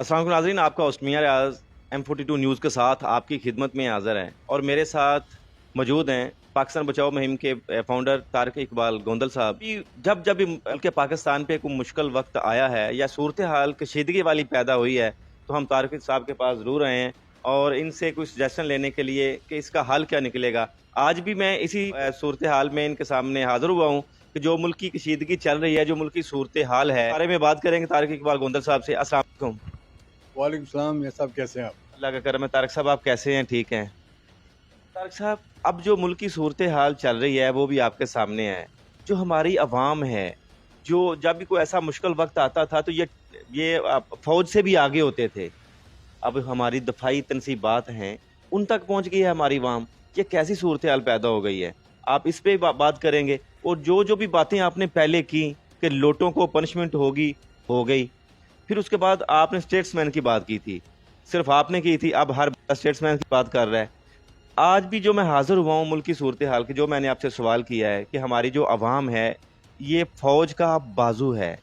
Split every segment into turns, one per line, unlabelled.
السلام علیکم ناظرین، آپ کا اسمیہ ریاض M42 نیوز کے ساتھ آپ کی خدمت میں حاضر ہیں، اور میرے ساتھ موجود ہیں پاکستان بچاؤ مہم کے فاؤنڈر طارق اقبال گوندل صاحب۔ جب جب بھی ملک پاکستان پہ کوئی مشکل وقت آیا ہے یا صورتحال کشیدگی والی پیدا ہوئی ہے تو ہم طارق صاحب کے پاس ضرور آئے ہیں اور ان سے کوئی سجیشن لینے کے لیے کہ اس کا حل کیا نکلے گا۔ آج بھی میں اسی صورتحال میں ان کے سامنے حاضر ہوا ہوں کہ جو ملک کی کشیدگی چل رہی ہے، جو ملک کی صورتحال ہے، بارے میں بات کریں گے طارق اقبال گوندل صاحب سے۔ السلام علیکم۔
وعلیکم السلام، یہ صاحب کیسے ہیں آپ؟
اللہ کا کرم ہے۔ طارق صاحب آپ کیسے ہیں؟ ٹھیک ہیں طارق صاحب؟ اب جو ملکی صورتحال چل رہی ہے وہ بھی آپ کے سامنے ہے۔ جو ہماری عوام ہے، جو جب بھی کوئی ایسا مشکل وقت آتا تھا تو یہ فوج سے بھی آگے ہوتے تھے۔ اب ہماری دفاعی تنصیبات ہیں، ان تک پہنچ گئی ہے ہماری عوام۔ یہ کیسی صورتحال پیدا ہو گئی ہے؟ آپ اس پہ بات کریں گے، اور جو بھی باتیں آپ نے پہلے کی کہ لوٹوں کو پنشمنٹ ہوگی، ہو گئی۔ پھر اس کے بعد آپ نے اسٹیٹس مین کی بات کی تھی، صرف آپ نے کی تھی، اب ہر اسٹیٹس مین کی بات کر رہا ہے۔ آج بھی جو میں حاضر ہوا ہوں ملک کی صورتحال کی، جو میں نے آپ سے سوال کیا ہے کہ ہماری جو عوام ہے یہ فوج کا بازو ہے،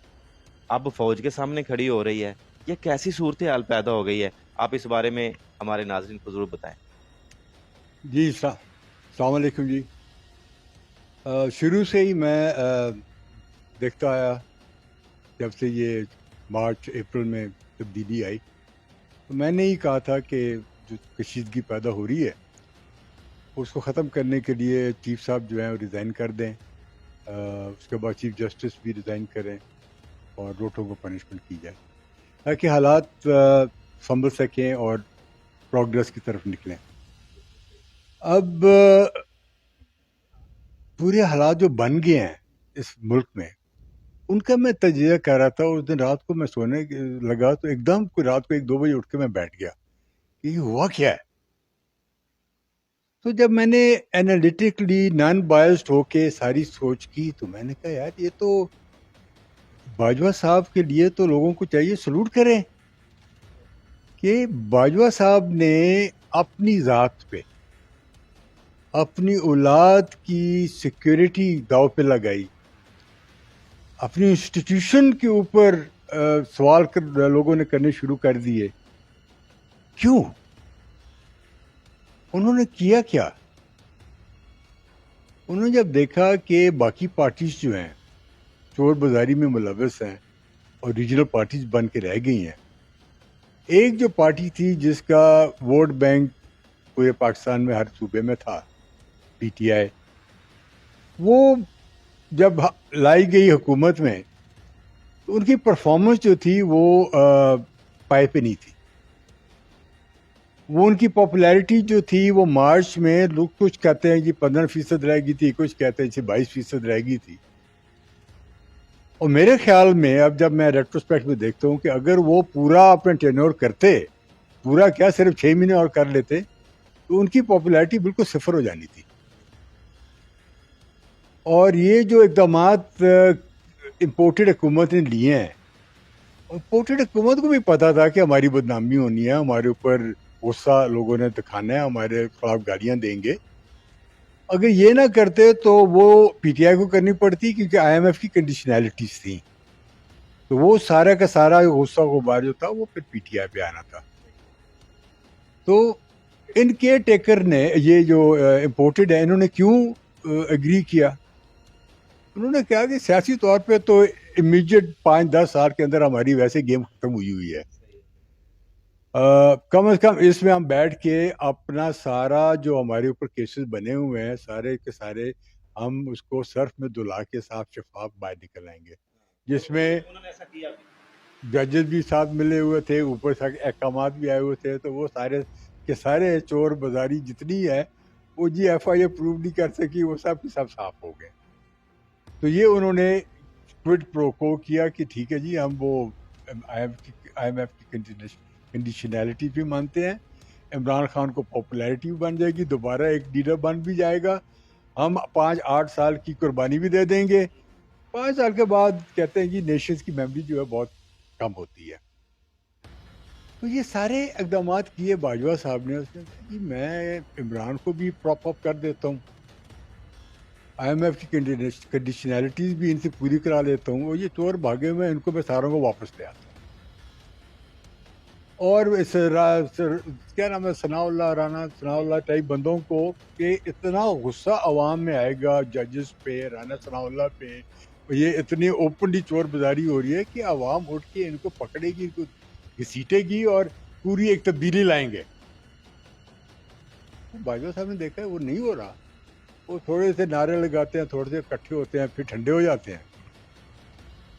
اب فوج کے سامنے کھڑی ہو رہی ہے۔ یہ کیسی صورتحال پیدا ہو گئی ہے؟ آپ اس بارے میں ہمارے ناظرین کو ضرور بتائیں۔
جی السلام علیکم جی۔ شروع سے ہی میں دیکھتا آیا، جب سے یہ مارچ اپریل میں تبدیلی آئی تو میں نے ہی کہا تھا کہ جو کشیدگی پیدا ہو رہی ہے اس کو ختم کرنے کے لیے چیف صاحب جو ہیں وہ ریزائن کر دیں، اس کے بعد چیف جسٹس بھی ریزائن کریں اور لوٹوں کو پنشمنٹ کی جائے تاکہ حالات سنبھل سکیں اور پروگریس کی طرف نکلیں۔ اب پورے حالات جو بن گئے ہیں اس ملک میں، ان کا میں تجزیہ کر رہا تھا۔ اس دن رات کو میں سونے لگا تو ایک دم رات کو 1-2 بجے اٹھ کے میں بیٹھ گیا کہ یہ ہوا کیا ہے۔ تو جب میں نے اینالیٹکلی نان بائسڈ ہو کے ساری سوچ کی تو میں نے کہا یار یہ تو باجوہ صاحب کے لیے تو لوگوں کو چاہیے سلوٹ کریں کہ باجوہ صاحب نے اپنی ذات پہ، اپنی اولاد کی سیکیورٹی داؤ پہ لگائی، اپنی انسٹیٹیوشن کے اوپر سوال لوگوں نے کرنے شروع کر دیے۔ کیوں؟ انہوں نے کیا کیا؟ انہوں نے جب دیکھا کہ باقی پارٹیز جو ہیں چور بازاری میں ملوث ہیں اور ریجنل پارٹیز بن کے رہ گئی ہیں، ایک جو پارٹی تھی جس کا ووٹ بینک پورے پاکستان میں ہر صوبے میں تھا، پی ٹی آئی، وہ جب لائی گئی حکومت میں تو ان کی پرفارمنس جو تھی وہ پائے پہ نہیں تھی۔ وہ ان کی پاپولیرٹی جو تھی وہ مارچ میں لوگ کچھ کہتے ہیں کہ 15% رہ گئی تھی، کچھ کہتے ہیں 22% رہ گئی تھی۔ اور میرے خیال میں اب جب میں ریٹروسپیکٹ میں دیکھتا ہوں کہ اگر وہ پورا اپنا ٹینور کرتے، پورا کیا صرف 6 مہینے اور کر لیتے، تو ان کی پاپولیرٹی بالکل صفر ہو جانی تھی۔ اور یہ جو اقدامات امپورٹڈ حکومت نے لیے ہیں، امپورٹڈ حکومت کو بھی پتا تھا کہ ہماری بدنامی ہونی ہے، ہمارے اوپر غصہ لوگوں نے دکھانا ہے، ہمارے خلاف گالیاں دیں گے۔ اگر یہ نہ کرتے تو وہ پی ٹی آئی کو کرنی پڑتی، کیونکہ آئی ایم ایف کی کنڈیشنلٹیز تھیں، تو وہ سارا کا سارا غصہ غبار جو تھا وہ پھر پی ٹی آئی پہ آنا تھا۔ تو ان کیئر ٹیکر نے، یہ جو امپورٹڈ ہے، انہوں نے کیوں اگری کیا؟ انہوں نے کہا کہ سیاسی طور پہ تو امیجیٹ 5-10 سال کے اندر ہماری ویسے گیم ختم ہوئی ہے، کم از کم اس میں ہم بیٹھ کے اپنا سارا جو ہمارے اوپر کیسز بنے ہوئے ہیں سارے کے سارے ہم اس کو صرف میں دھلا کے صاف شفاف باہر نکل آئیں گے، جس میں ججز بھی ساتھ ملے ہوئے تھے، اوپر سے احکامات بھی آئے ہوئے تھے، تو وہ سارے کے سارے چور بازاری جتنی ہے وہ جی ایف آئی پروو نہیں کر سکی، وہ سب کے سب صاف ہو گئے۔ تو یہ انہوں نے کوئڈ پرو کو کیا کہ ٹھیک ہے جی، ہم وہ آئی ایم ایف کی کنڈیشنلٹی بھی مانتے ہیں، عمران خان کو پاپولیرٹی بھی بن جائے گی، دوبارہ ایک لیڈر بن بھی جائے گا، ہم 5-8 سال کی قربانی بھی دے دیں گے۔ 5 سال کے بعد کہتے ہیں جی نیشنز کی میموری جو ہے بہت کم ہوتی ہے۔ تو یہ سارے اقدامات کیے باجوہ صاحب نے، اس نے کہا جی میں عمران کو بھی پراپ اپ کر دیتا ہوں، آئی ایم ایف کی کنڈیشنلٹیز بھی ان سے پوری کرا لیتا ہوں، اور یہ چور بھاگے ہوئے ان کو میں ساروں کو واپس لے آتا ہوں۔ اور کیا نام ہے ثناء اللہ ٹائپ بندوں کو کہ اتنا غصہ عوام میں آئے گا ججز پہ، رانا ثناء اللہ پہ، یہ اتنی اوپنلی چور بازاری ہو رہی ہے کہ عوام اٹھ کے ان کو پکڑے گی، ان کو گھسیٹے گی اور پوری ایک تبدیلی لائیں گے. باجوہ صاحب نے دیکھا ہے وہ نہیں ہو رہا. وہ تھوڑے سے نعرے لگاتے ہیں، تھوڑے سے اکٹھے ہوتے ہیں، پھر ٹھنڈے ہو جاتے ہیں.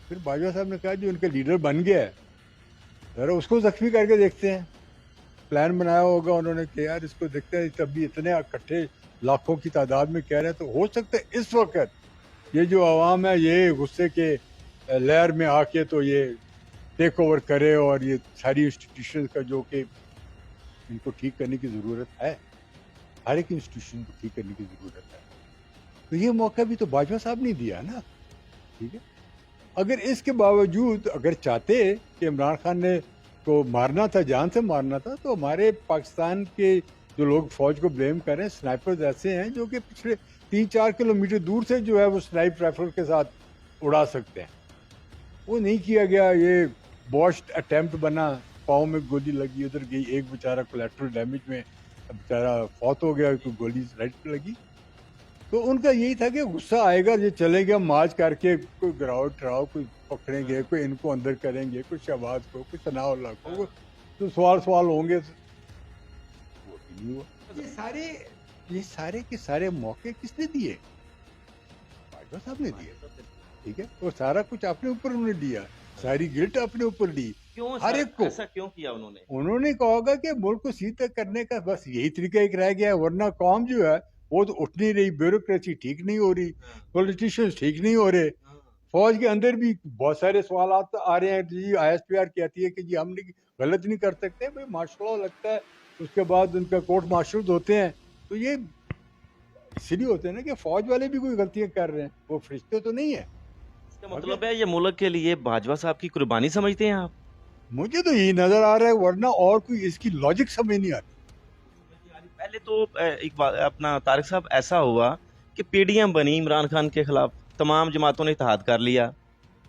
پھر باجوہ صاحب نے کہا جو ان کا لیڈر بن گیا ہے ذرا اس کو زخمی کر کے دیکھتے ہیں. پلان بنایا ہوگا انہوں نے کہ یار اس کو دیکھتے ہیں، تب بھی اتنے اکٹھے لاکھوں کی تعداد میں کہہ رہے ہیں، تو ہو سکتا ہے اس وقت یہ جو عوام ہے یہ غصے کے لہر میں آ کے تو یہ ٹیک اوور کرے اور یہ ساری انسٹیٹیوشن کا جو کہ ان کو ٹھیک کرنے کی ضرورت ہے، ہر ایک انسٹیٹیوشن کو ٹھیک کرنے کی ضرورت ہے. تو یہ موقع بھی تو باجوہ صاحب نے دیا نا. ٹھیک ہے، اگر اس کے باوجود اگر چاہتے کہ عمران خان نے کو مارنا تھا، جان سے مارنا تھا، تو ہمارے پاکستان کے جو لوگ فوج کو بلیم کر رہے ہیں، سنائپرز ایسے ہیں جو کہ پچھلے 3-4 کلومیٹر دور سے جو ہے وہ سنائپ رائفل کے ساتھ اڑا سکتے ہیں. وہ نہیں کیا گیا. یہ بوشڈ اٹیمپٹ بنا، پاؤں میں گولی لگی، ادھر گئی، ایک بیچارہ کولیٹرل ڈیمیج میں بیچارہ فوت ہو گیا، کوئی گولی رائٹ پہ لگی. تو ان کا یہی تھا کہ غصہ آئے گا، یہ چلے گا مارچ کر کے، کوئی گراؤ ٹراؤ، کوئی پکڑیں گے، کوئی ان کو اندر کریں گے، کوئی شہباز کو، کوئی ثناء اللہ کو، تو سوال ہوں گے. وہ بھی نہیں ہوا. یہ سارے کے سارے موقع کس نے دیے؟ باجوہ صاحب نے دیے. ٹھیک ہے، اور سارا کچھ اپنے اوپر انہوں نے لیا، ساری گلٹ اپنے اوپر لی.
کیوں
ہر ایک کو
ایسا کیوں کیا
انہوں نے کہا ہوگا کہ ملک کو سیدھا کرنے کا بس یہی طریقہ ایک رہ گیا ہے، ورنہ قوم جو ہے وہ تو اٹھ نہیں رہی، بیوروکریسی ٹھیک نہیں ہو رہی، پولیٹیشینز ٹھیک نہیں ہو رہے. فوج کے اندر بھی بہت سارے سوالات آ رہے ہیں. جی آئی ایس پی آر کہتی ہے کہ جی ہم غلط نہیں کر سکتے. بھائی مارشل لا لگتا ہے، اس کے بعد ان کا کورٹ مارشل ہوتے ہیں، تو یہ اس لیے ہوتے ہیں نا کہ فوج والے بھی کوئی غلطیاں کر رہے ہیں، وہ فرشتے تو نہیں ہیں.
اس کا مطلب ہے یہ ملک کے لیے باجوہ صاحب کی قربانی سمجھتے ہیں آپ؟
مجھے تو یہی نظر آ رہا ہے، ورنہ اور کوئی اس کی لاجک سمجھ نہیں آتی.
پہلے تو ایک بات اپنا طارق صاحب ایسا ہوا کہ پی ڈی ایم بنی عمران خان کے خلاف، تمام جماعتوں نے اتحاد کر لیا.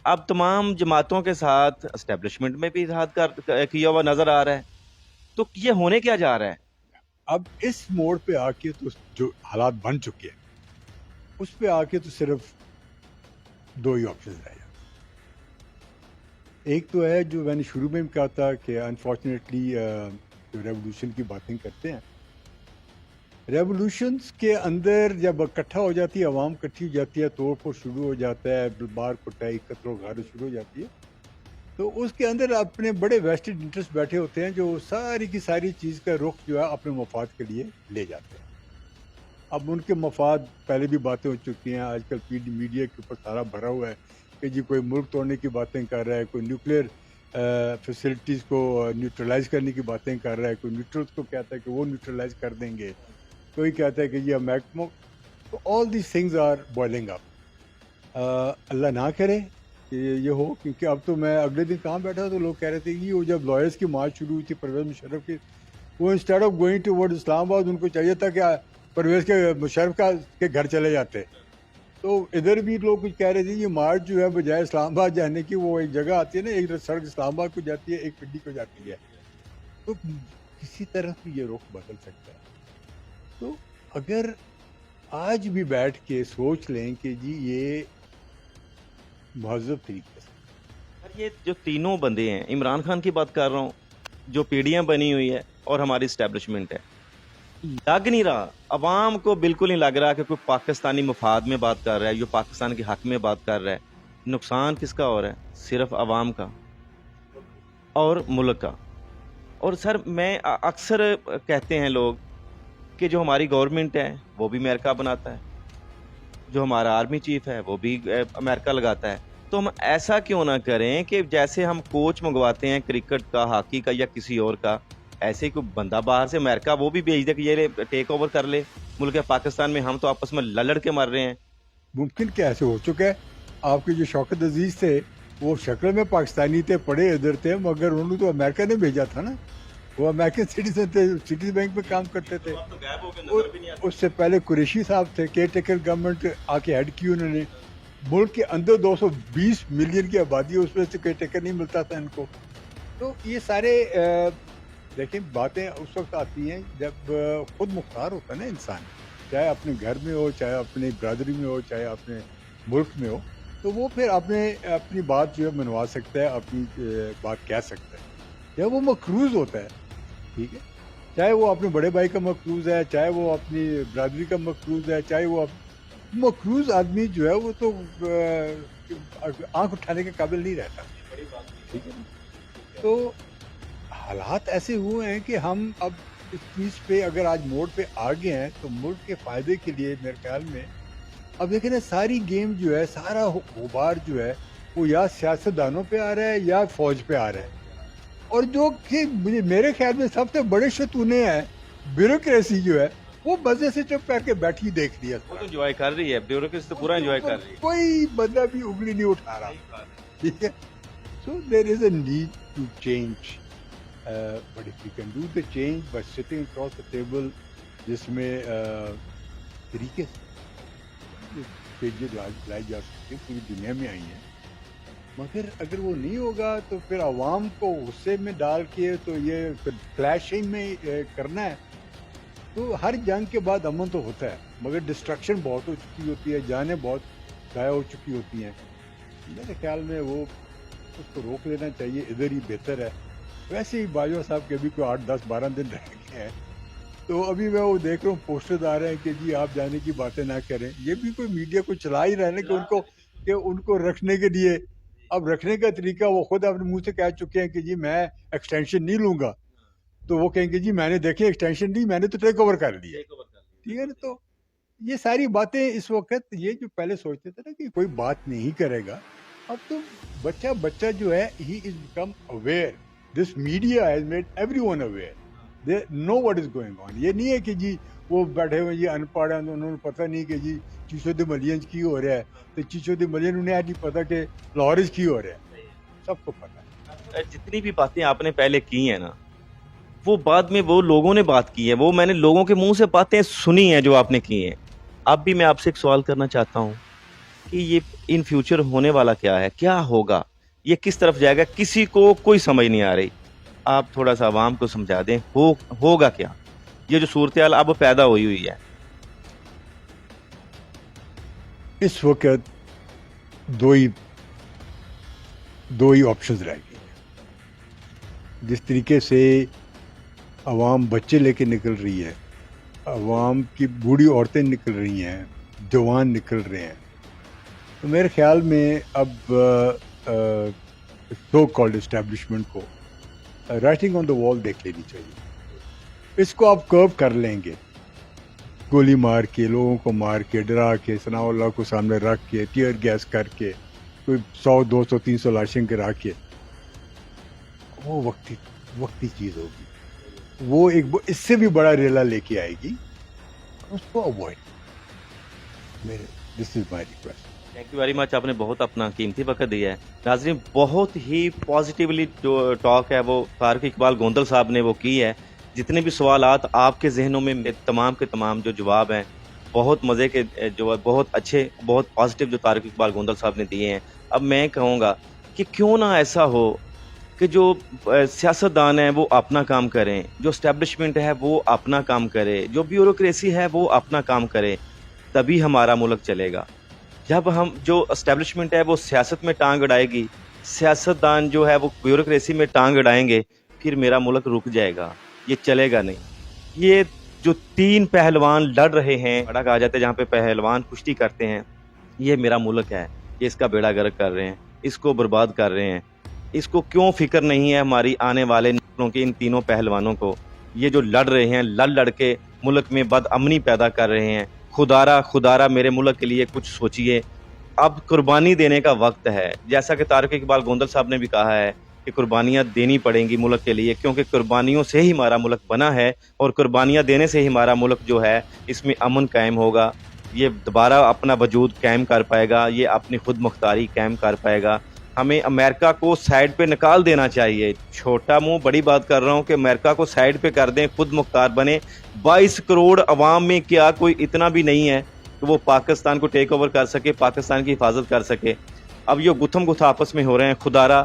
اب تمام جماعتوں کے ساتھ اسٹیبلشمنٹ میں بھی اتحاد کیا ہوا نظر آ رہا ہے. تو یہ ہونے کیا جا رہا ہے؟
اب اس موڑ پہ آ کے تو جو حالات بن چکے ہیں اس پہ آ کے تو صرف دو ہی آپشن رہ جاتے. ایک تو ہے جو میں نے شروع میں بھی کہا تھا کہ انفارچونیٹلی جو ریولوشن کی باتیں کرتے ہیں، ریولوشنز کے اندر جب اکٹھا ہو جاتی ہے عوام، اکٹھی ہو جاتی ہے، توڑ پھوڑ شروع ہو جاتا ہے، مار کٹائی، قتل و غارت شروع ہو جاتی ہے، تو اس کے اندر اپنے بڑے ویسٹڈ انٹرسٹ بیٹھے ہوتے ہیں جو ساری کی ساری چیز کا رخ جو ہے اپنے مفاد کے لیے لے جاتے ہیں. اب ان کے مفاد پہلے بھی باتیں ہو چکی ہیں، آج کل میڈیا کے اوپر سارا بھرا ہوا ہے کہ جی کوئی ملک توڑنے کی باتیں کر رہا ہے، کوئی نیوکلیئر فیسلٹیز کو نیوٹرلائز کرنے کی باتیں کر رہا ہے، کوئی نیوٹرلز کو کہتا ہے کہ وہ نیوٹرلائز کر دیں گے، کوئی کہتا ہے کہ یہ محکموں. تو all these things are boiling up. اللہ نہ کرے کہ یہ ہو، کیونکہ اب تو میں اگلے دن کہاں بیٹھا تو لوگ کہہ رہے تھے کہ وہ جب لائرس کی مارچ شروع ہوئی تھی پرویز مشرف کی، وہ instead of going toward Islamabad ان کو چاہیے تھا کہ پرویز کے مشرف کے گھر چلے جاتے. تو ادھر بھی لوگ کچھ کہہ رہے تھے یہ مارچ جو ہے بجائے اسلام آباد جانے کی، وہ ایک جگہ آتی ہے نا، ایک سڑک اسلام آباد کو جاتی ہے، ایک پنڈی کو جاتی ہے، تو کسی طرح بھی یہ رخ بدل سکتا ہے. تو اگر آج بھی بیٹھ کے سوچ لیں کہ جی یہ مہذب طریقے سے،
یہ جو تینوں بندے ہیں، عمران خان کی بات کر رہا ہوں، جو پی ڈی ایم بنی ہوئی ہے اور ہماری اسٹیبلشمنٹ ہے، لگ نہیں رہا، عوام کو بالکل نہیں لگ رہا کہ کوئی پاکستانی مفاد میں بات کر رہا ہے، جو پاکستان کے حق میں بات کر رہا ہے. نقصان کس کا ہو رہا ہے؟ صرف عوام کا اور ملک کا. اور سر میں اکثر کہتے ہیں لوگ کہ جو ہماری گورنمنٹ ہے وہ بھی امریکہ بناتا ہے، جو ہمارا آرمی چیف ہے وہ بھی امریکہ لگاتا ہے. تو ہم ایسا کیوں نہ کریں کہ جیسے ہم کوچ منگواتے ہیں کرکٹ کا، ہاکی کا یا کسی اور کا، ایسے ہی کوئی بندہ باہر سے امریکہ وہ بھی بھیج دے کہ یہ ٹیک اوور کر لے ملک پاکستان میں. ہم تو آپس میں لڑ کے مر رہے ہیں.
ممکن کیا ایسے ہو چکا ہے. آپ کے جو شوکت عزیز تھے وہ شکل میں پاکستانی تھے، پڑھے ادھر تھے، مگر انہوں نے تو امریکہ نے بھیجا تھا نا، وہ امریکن سٹیزن تھے، سٹی بینک میں کام کرتے تھے. اس سے پہلے قریشی صاحب تھے، کیئر ٹیکر گورنمنٹ آ کے ہیڈ کی انہوں نے. ملک کے اندر 220 ملین کی آبادی ہے، اس میں سے کیئر ٹیکر نہیں ملتا تھا ان کو. تو یہ سارے دیکھیں باتیں اس وقت آتی ہیں جب خود مختار ہوتا ہے نا انسان، چاہے اپنے گھر میں ہو، چاہے اپنی برادری میں ہو، چاہے اپنے ملک میں ہو، تو وہ پھر اپنی بات جو ہے منوا سکتا ہے، اپنی بات کہہ سکتا ہے جب وہ مقروض ہوتا ہے. ٹھیک ہے، چاہے وہ اپنے بڑے بھائی کا مقروض ہے، چاہے وہ اپنی برادری کا مقروض ہے، چاہے وہ مقروض آدمی جو ہے وہ تو آنکھ اٹھانے کے قابل نہیں رہتا. ٹھیک ہے نا؟ تو حالات ایسے ہوئے ہیں کہ ہم اب اس چیز پہ اگر آج موڑ پہ آ گئے ہیں تو ملک کے فائدے کے لیے میرے خیال میں اب دیکھیں نا ساری گیم جو ہے، سارا غبار جو ہے وہ یا سیاستدانوں پہ آ رہا ہے یا فوج پہ آ رہا ہے. اور جو کہ میرے خیال میں سب سے بڑے شتونے ہیں بیوروکریسی جو ہے وہ مزے سے چپ کر کے بیٹھی دیکھ رہی ہے.
وہ تو انجوائے کر رہی ہے، بیوروکریسی تو پورا انجوائے کر رہی ہے.
کوئی بندہ بھی انگلی نہیں اٹھا رہا. ٹھیک ہے، so there is a need to change. But if you can do the change by sitting across the table جس میں طریقے سے چینجز لائی جا سکتی پوری دنیا میں آئی ہیں، مگر اگر وہ نہیں ہوگا تو پھر عوام کو غصے میں ڈال کے تو یہ کلیشنگ میں کرنا ہے. تو ہر جنگ کے بعد امن تو ہوتا ہے مگر ڈسٹرکشن بہت ہو چکی ہوتی ہے، جانیں بہت ضائع ہو چکی ہوتی ہیں. میرے خیال میں وہ اس کو روک لینا چاہیے، ادھر ہی بہتر ہے. ویسے ہی باجوہ صاحب کے ابھی کوئی 8 10 12 دن رہ گئے ہیں، تو ابھی میں وہ دیکھ رہا ہوں پوسٹر آ رہے ہیں کہ جی آپ جانے کی باتیں نہ کریں. یہ بھی کوئی میڈیا کو چلا ہی رہا ہے نا کہ ان کو رکھنے کے لیے. اب رکھنے کا طریقہ وہ خود اپنے منہ سے کہہ چکے ہیں کہ جی میں ایکسٹینشن نہیں لوں گا، تو وہ کہیں گے جی میں نے دیکھے ایکسٹینشن نہیں، میں نے تو ٹیک اوور کر لیا. ٹھیک ہے نا؟ تو یہ ساری باتیں اس وقت، یہ جو پہلے سوچتے تھے نا کہ کوئی بات نہیں کرے گا، اب تو بچہ جو ہے he is become aware. This media has made everyone aware, they know what is going on. یہ نہیں ہے کہ جی وہ بیٹھے ہوئے جی ان پڑھ ہیں انہوں نے پتہ نہیں کہ جی چیچو دی ملینز کی ہو رہا ہے، تو چیچو دی ملین انہیں آج نہیں پتہ کہ لاہورز کی ہو رہا ہے. سب کو پتہ ہے.
جتنی بھی باتیں آپ نے پہلے کی ہیں نا، وہ بعد میں وہ لوگوں نے بات کی ہے، وہ میں نے لوگوں کے منہ سے باتیں سنی ہیں جو آپ نے کی ہیں. اب بھی میں آپ سے ایک سوال کرنا چاہتا ہوں کہ یہ ان فیوچر ہونے والا کیا ہے، کیا ہوگا، یہ کس طرف جائے گا، کسی کو کوئی سمجھ نہیں آ رہی. آپ تھوڑا سا عوام کو سمجھا دیں ہوگا کیا، یہ جو صورتحال اب پیدا ہوئی ہے.
اس وقت دو ہی آپشنز رہ گئی ہیں. جس طریقے سے عوام بچے لے کے نکل رہی ہے، عوام کی بوڑھی عورتیں نکل رہی ہیں، جوان نکل رہے ہیں، تو میرے خیال میں اب سو کالڈ اسٹیبلشمنٹ کو رائٹنگ آن دا وال دیکھ لینی چاہیے. اس کو آپ کرو کر لیں گے، گولی مار کے، لوگوں کو مار کے، ڈرا کے، ثناء اللہ کو سامنے رکھ کے، ٹیئر گیس کر کے، کوئی 100 200 300 لاشیں گرا کے، وہ وقتی چیز ہوگی. وہ ایک اس سے بھی بڑا ریلا لے کے آئے گی، اس کو avoid. This is my request.
Thank you very much. آپ نے بہت اپنا قیمتی وقت دیا ہے. ناظرین، بہت ہی پازیٹیولی جو ٹاک ہے وہ طارق اقبال گوندل صاحب نے وہ کی ہے. جتنے بھی سوالات آپ کے ذہنوں میں تمام کے تمام جو جواب ہیں بہت مزے کے، جو بہت اچھے، بہت پازیٹیو جو طارق اقبال گوندل صاحب نے دیے ہیں. اب میں کہوں گا کہ کیوں نہ ایسا ہو کہ جو سیاستدان ہیں وہ اپنا کام کریں، جو اسٹیبلشمنٹ ہے وہ اپنا کام کرے، جو بیوروکریسی ہے وہ اپنا کام کرے، تبھی ہمارا ملک چلے گا. جب ہم جو اسٹیبلشمنٹ ہے وہ سیاست میں ٹانگ اڑائے گی، سیاستدان جو ہے وہ بیوروکریسی میں ٹانگ اڑائیں گے، پھر میرا ملک رک جائے گا، یہ چلے گا نہیں. یہ جو 3 پہلوان لڑ رہے ہیں، بڑا کہا جاتا ہے جہاں پہ پہلوان کشتی کرتے ہیں، یہ میرا ملک ہے، یہ اس کا بیڑا گرک کر رہے ہیں، اس کو برباد کر رہے ہیں. اس کو کیوں فکر نہیں ہے ہماری آنے والے نسلوں کے ان تینوں پہلوانوں کو؟ یہ جو لڑ رہے ہیں، لڑ کے ملک میں بد امنی پیدا کر رہے ہیں. خدارہ میرے ملک کے لیے کچھ سوچئے. اب قربانی دینے کا وقت ہے. جیسا کہ طارق اقبال گوندل صاحب نے بھی کہا ہے کہ قربانیاں دینی پڑیں گی ملک کے لیے، کیونکہ قربانیوں سے ہی ہمارا ملک بنا ہے، اور قربانیاں دینے سے ہی ہمارا ملک جو ہے اس میں امن قائم ہوگا، یہ دوبارہ اپنا وجود قائم کر پائے گا، یہ اپنی خود مختاری قائم کر پائے گا. ہمیں امریکہ کو سائیڈ پہ نکال دینا چاہیے. چھوٹا منہ بڑی بات کر رہا ہوں کہ امریکہ کو سائیڈ پہ کر دیں، خود مختار بنے. 22 کروڑ عوام میں کیا کوئی اتنا بھی نہیں ہے کہ وہ پاکستان کو ٹیک اوور کر سکے، پاکستان کی حفاظت کر سکے؟ اب یہ گتھم گتھا آپس میں ہو رہے ہیں. خدارہ